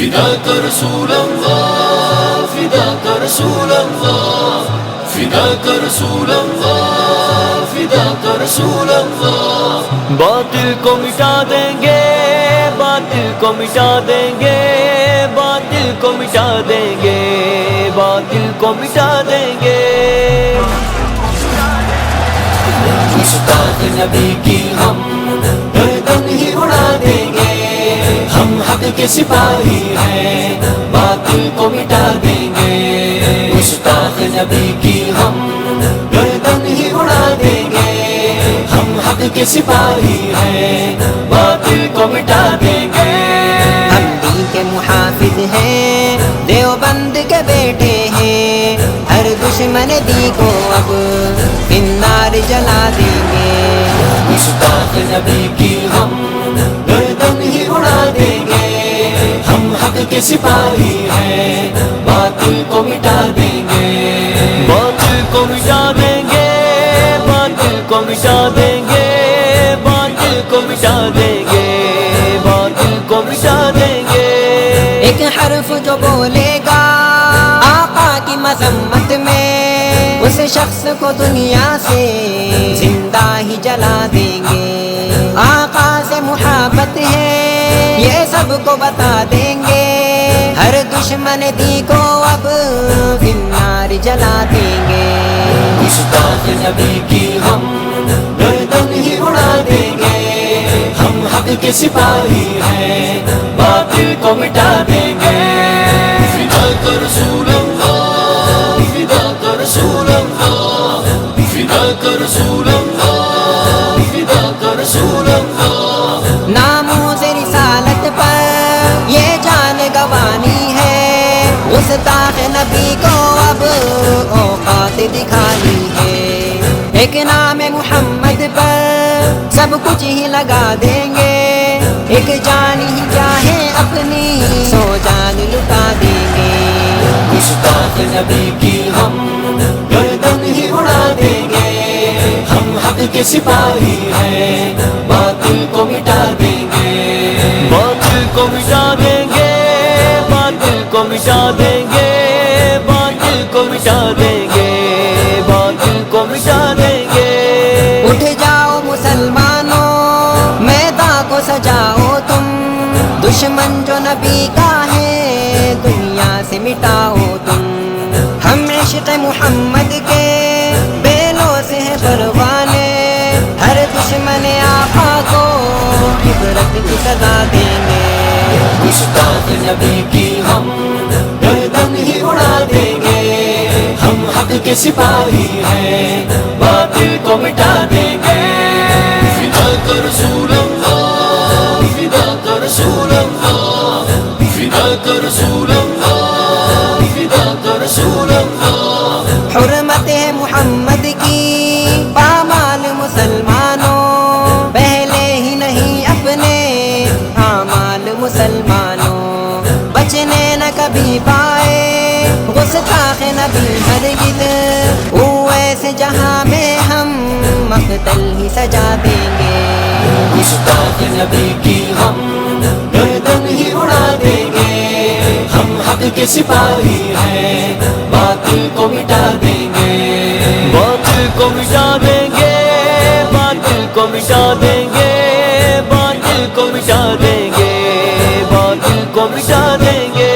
فداك رسول اللہ فداك رسول اللہ فداك رسول اللہ فداك رسول اللہ. باطل کو مٹا دیں گے باطل کو مٹا دیں گے باطل کو مٹا دیں گے باطل کو مٹا دیں گے. مصطفیٰ نبی کی ہم گردن ہی اڑا دیں گے. ہم حق کے سپاہی ہیں باطل کو مٹا دیں گے. مصطفیٰ نبی کی ہم گردن ہی اڑا دیں گے. ہم حق کے سپاہی ہیں باطل کو مٹا دیں گے. ہم دین کے محافظ ہیں دیوبند کے بیٹے ہیں. ہر دشمن دی کو اب النار جلا دیں گے. مصطفیٰ نبی کی ہم گردن ہی اڑا دیں گے. ہم حق کے سپاہی ہیں باطل کو مٹا دیں گے. باطل کو مٹا دیں گے باطل کو مٹا دیں گے باطل کو مٹا دیں گے باطل کو مٹا دیں گے. ایک حرف جو بولے گا آقا کی مذمت میں اس شخص کو دنیا سے زندہ ہی جلا دیں گے. آقا سے محبت ہے یہ سب کو بتا دیں گے. ہر دشمن دی کو اب النار جلا دیں گے. مصطفیٰ نبی کی ہم گردن ہی اڑا دیں گے. ہم حق کے سپاہی ہیں باطل کو مٹا دیں گے. فداک رسول اللہ فداک رسول اللہ فداک رسول اللہ فداک رسول اللہ. ناموز رسالت پر یہ جان گوانی ہے. گستاخ نبی کو اب اوقات دکھانی ہے. ایک نام محمد پر سب کچھ ہی لگا دیں گے. ایک جان ہی چاہے اپنی سو جان لٹا دیں گے. مصطفیٰ نبی کی ہم گردن ہی اڑا دیں گے. ہم حق کے سپاہی ہیں باطل کو مٹا دیں گے. باطل کو مٹا دیں گے باطل کو مٹا دیں گے باطل کو مٹا دیں گے باطل کو مٹا دیں گے. اٹھ جاؤ مسلمانوں میدان کو سجاؤ تم. دشمن جو نبی کا ہے دنیا سے مٹاؤ تم. ہم عشق محمد کے بیلوں سے ہے پروانے. ہر دشمن آقا کو عبرت کی سزا دیں گے. مصطفیٰ نبی کی ہم گردن ہی اڑا دیں گے. ہم حق کے سپاہی ہیں باطل کو مٹا دیں گے. فداک رسول اللہ فداک رسول اللہ فداک رسول اللہ فداک رسول اللہ. حرمت ہے محمد کی پامال مسلمانوں. پہلے ہی نہیں اپنے اعمال مسلمانوں. بچنے نہ کبھی پائے گستاخ نبی ہرگز. ایسے جہاں میں ہم مقتل ہی سجا دیں گے. مصطفیٰ نبی کی ہم گردن ہی اڑا دیں گے. ہم حق کے سپاہی ہیں باطل کو مٹا دیں گے. باطل کو مٹا دیں گے باطل کو مٹا دیں گے باطل کو مٹا دیں گے باطل کو مٹا دیں گے.